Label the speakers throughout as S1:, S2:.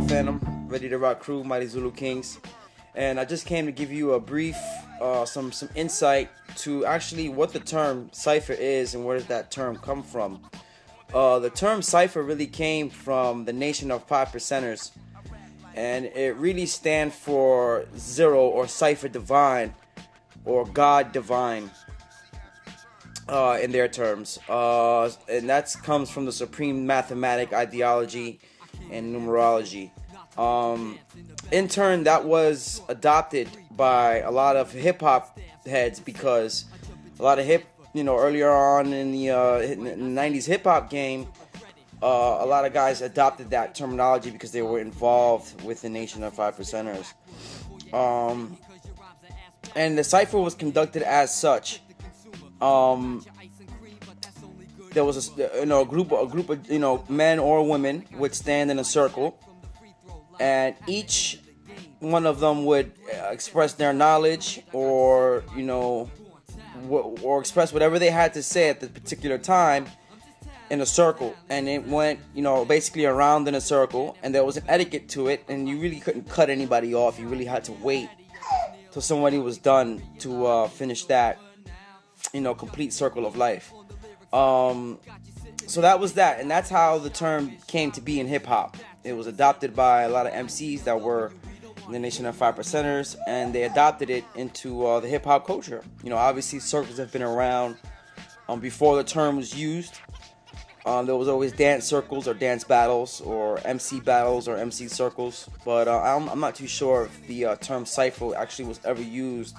S1: all, Phantom? Ready to rock crew, Mighty Zulu Kingz. And I just came to give you a brief, some insight to actually what the term Cipher is and where does that term come from. The term Cipher really came from the Nation of 5%ers. And it really stands for Zero or Cipher Divine or God Divine in their terms. And that comes from the supreme mathematic ideology and numerology. In turn, that was adopted by a lot of hip-hop heads because a lot of earlier on in the 90s hip-hop game, a lot of guys adopted that terminology because they were involved with the Nation of 5%ers. And the cipher was conducted as such. There was a group of men or women would stand in a circle, and each one of them would express their knowledge or express whatever they had to say at the particular time in a circle. And it went basically around in a circle, and there was an etiquette to it, and you really couldn't cut anybody off. You really had to wait till somebody was done to finish that complete circle of life. So that was that, and that's how the term came to be in hip-hop. It was adopted by a lot of MCs that were in the Nation of 5%ers, and they adopted it into the hip-hop culture. Obviously circles have been around before the term was used. There was always dance circles or dance battles or MC battles or MC circles, but I'm not too sure if the term cipher actually was ever used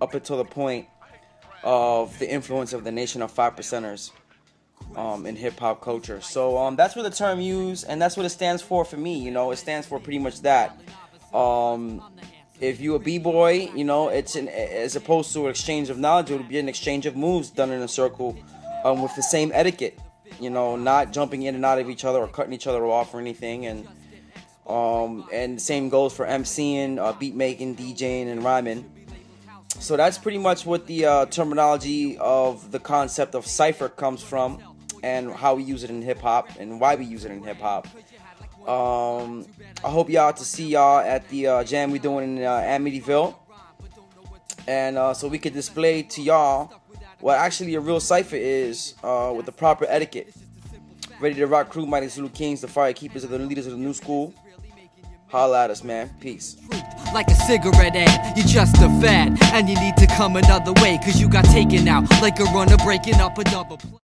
S1: up until the point of the influence of the Nation of 5%ers in hip-hop culture. So that's where the term used, and that's what it stands for me. It stands for pretty much that. If you a b-boy, it's as opposed to an exchange of knowledge, it would be an exchange of moves done in a circle with the same etiquette. Not jumping in and out of each other or cutting each other off or anything. And the same goes for MCing, beat making, DJing, and rhyming. So that's pretty much what the terminology of the concept of cipher comes from, and how we use it in hip-hop and why we use it in hip-hop. I hope y'all to see y'all at the jam we doing in Amityville, and so we could display to y'all what actually a real cipher is with the proper etiquette. Ready to rock crew, Mighty Zulu Kingz, the fire keepers of the leaders of the new school. Holla at us, man. Peace.
S2: Like a cigarette ad, you're just a fad, and you need to come another way, cause you got taken out like a runner breaking up a double play.